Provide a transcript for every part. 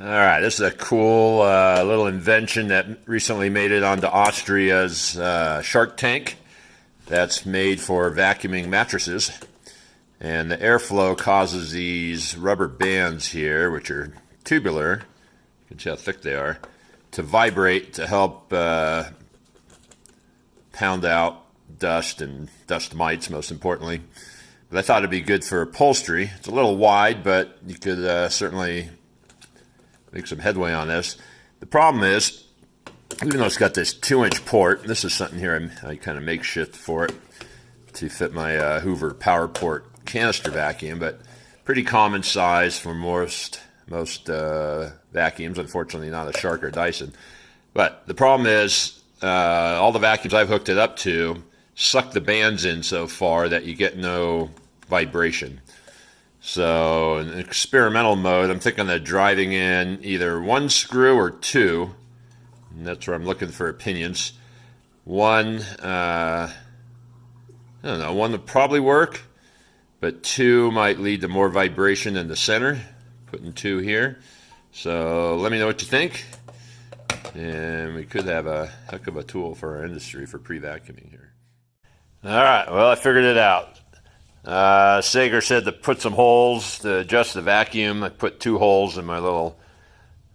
All right, this is a cool little invention that recently made it onto Austria's Shark Tank. That's made for vacuuming mattresses. And the airflow causes these rubber bands here, which are tubular, you can see how thick they are, to vibrate to help pound out dust and dust mites, most importantly. But I thought it'd be good for upholstery. It's a little wide, but you could certainly make some headway on this. The problem is, even though it's got this 2-inch port, this is something here I kind of makeshift for it to fit my Hoover Power Port canister vacuum, but pretty common size for most vacuums. Unfortunately, not a Shark or Dyson. But the problem is, all the vacuums I've hooked it up to suck the bands in so far that you get no vibration. So in experimental mode, I'm thinking of driving in either one screw or two, and that's where I'm looking for opinions. One, I don't know, one would probably work, but two might lead to more vibration in the center. Putting two here. So let me know what you think. And we could have a heck of a tool for our industry for pre-vacuuming here. All right, well, I figured it out. Sager said to put some holes to adjust the vacuum. I put 2 holes in my little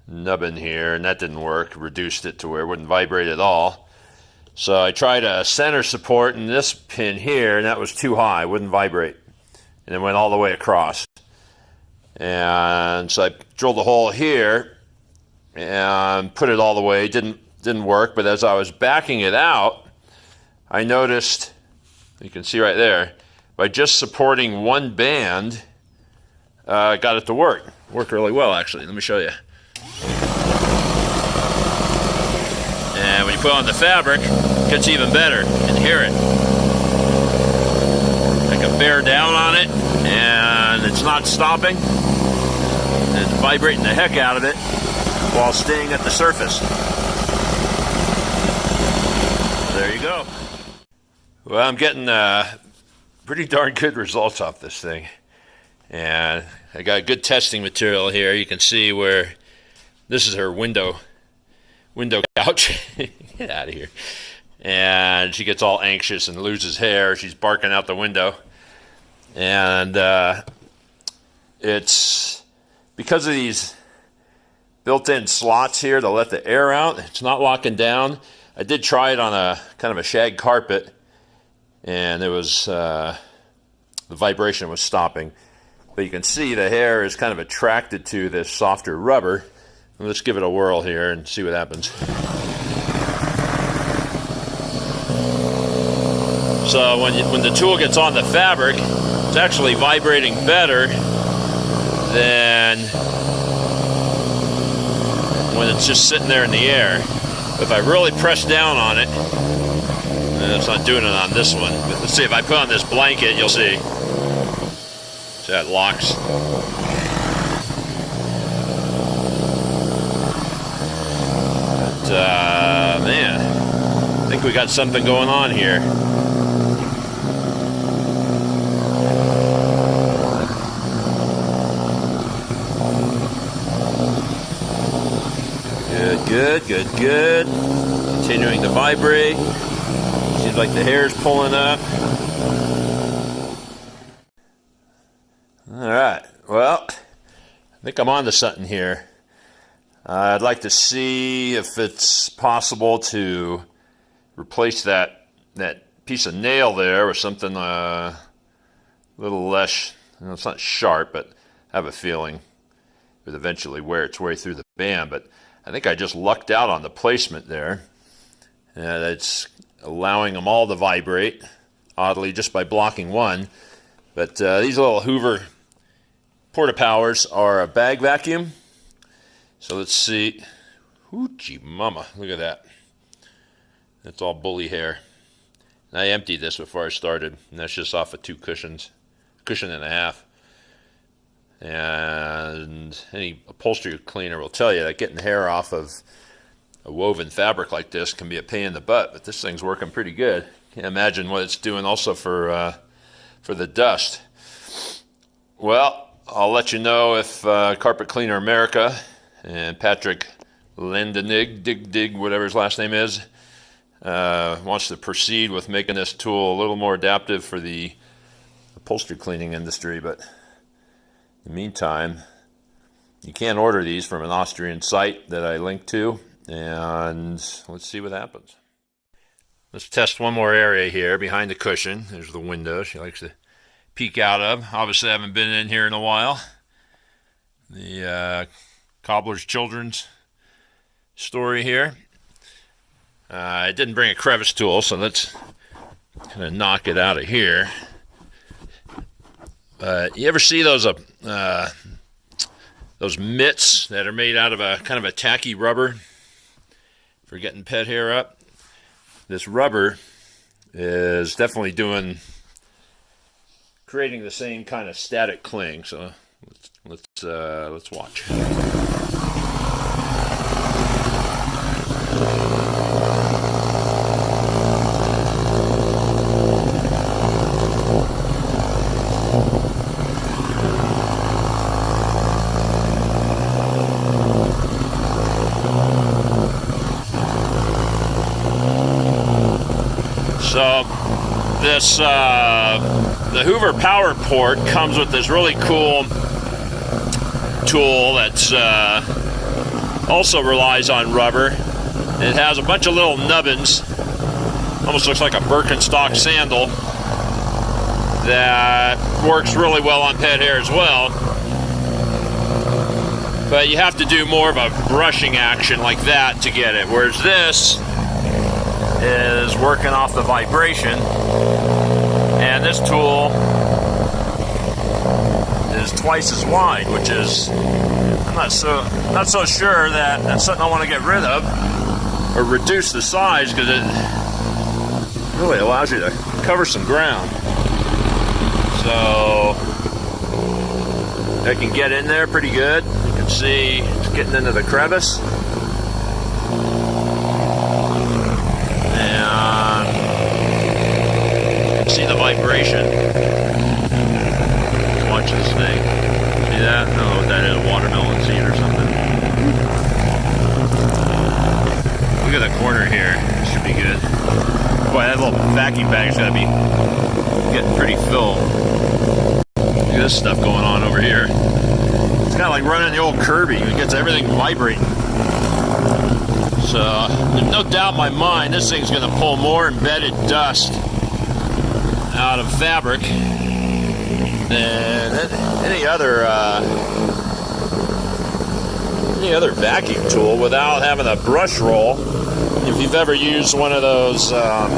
nubbin here, and that didn't work. Reduced it to where it wouldn't vibrate at all. So I tried a center support in this pin here, and that was too high. It wouldn't vibrate. And it went all the way across. And so I drilled a hole here and put it all the way. It didn't work, but as I was backing it out, I noticed, you can see right there, by just supporting one band, got it to work. Worked really well, actually. Let me show you. And when you put on the fabric, it gets even better. You can hear it. I can bear down on it, and it's not stopping. It's vibrating the heck out of it while staying at the surface. There you go. Well, I'm getting pretty darn good results off this thing. And I got good testing material here. You can see where this is her window couch. Get out of here. And she gets all anxious and loses hair. She's barking out the window. And it's because of these built-in slots here to let the air out. It's not locking down. I did try it on a kind of a shag carpet, and it was the vibration was stopping. But you can see the hair is kind of attracted to this softer rubber. Let's give it a whirl here and see what happens. So when the tool gets on the fabric, it's actually vibrating better than when it's just sitting there in the air. If I really press down on it, and it's not doing it on this one, but let's see, if I put on this blanket, you'll see. See how it locks. But, man, I think we got something going on here. Good. Continuing to vibrate. Seems like the hair's pulling up. All right. Well, I think I'm on to something here. I'd like to see if it's possible to replace that piece of nail there with something a little less, it's not sharp, but I have a feeling it would eventually wear its way through the band. But I think I just lucked out on the placement there. And it's allowing them all to vibrate, oddly, just by blocking one. But these little Hoover Porta-Powers are a bag vacuum. So let's see. Hoochie mama, look at that. That's all bully hair. And I emptied this before I started, and that's just off of 2 cushions, cushion and a half. And any upholstery cleaner will tell you that getting hair off of a woven fabric like this can be a pain in the butt, but this thing's working pretty good. Can't imagine what it's doing also for the dust. Well, I'll let you know if Carpet Cleaner America And Patrick Lendenig, whatever his last name is, wants to proceed with making this tool a little more adaptive for the upholstery cleaning industry. But in the meantime, you can order these from an Austrian site that I linked to, and let's see what happens. Let's test one more area here behind the cushion. There's the window she likes to peek out of. Obviously, I haven't been in here in a while. The Cobbler's Children's story here. I didn't bring a crevice tool, so let's kind of knock it out of here. You ever see those mitts that are made out of a kind of a tacky rubber for getting pet hair up? This rubber is definitely creating the same kind of static cling. So let's watch. So this the Hoover Power Port comes with this really cool tool that's also relies on rubber. It has a bunch of little nubbins, almost looks like a Birkenstock sandal, that works really well on pet hair as well. But you have to do more of a brushing action like that to get it, whereas this is working off the vibration, and this tool is twice as wide, which is, I'm not so sure that that's something I want to get rid of or reduce the size, because it really allows you to cover some ground. So I can get in there pretty good. You can see it's getting into the crevice. See the vibration. Let's watch this thing. See that? I don't know what that is, a watermelon seed or something. Look at the corner here. This should be good. Boy, that little vacuum bag's gotta be getting pretty full. Look at this stuff going on over here. It's kind of like running the old Kirby. It gets everything vibrating. So, there's no doubt in my mind this thing's going to pull more embedded dust out of fabric than any other vacuum tool without having a brush roll. If you've ever used one of those, what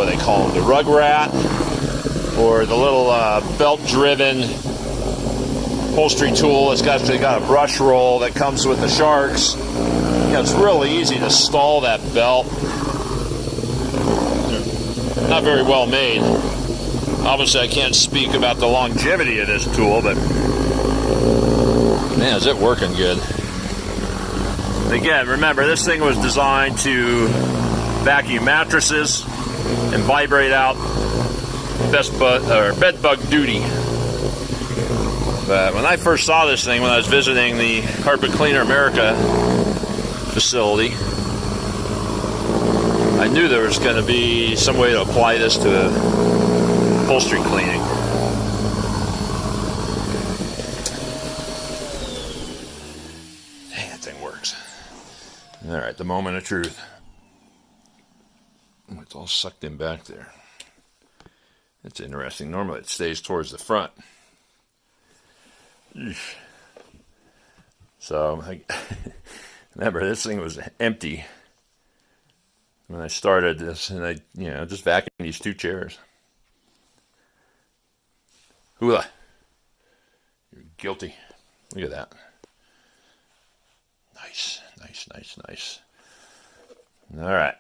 do they call them, the rug rat, or the little belt-driven upholstery tool that's actually got a brush roll that comes with the Sharks. You know, it's really easy to stall that belt. They're not very well made. Obviously, I can't speak about the longevity of this tool, but man, is it working good. Again, remember, this thing was designed to vacuum mattresses and vibrate out bed bug duty. But when I first saw this thing, when I was visiting the Carpet Cleaner America facility, I knew there was going to be some way to apply this to upholstery cleaning. Dang, that thing works. All right, the moment of truth. It's all sucked in back there. That's interesting. Normally it stays towards the front. So, remember, this thing was empty when I started this, and I, just vacuumed these two chairs. Hula. You're guilty. Look at that. Nice, nice, nice, nice. All right.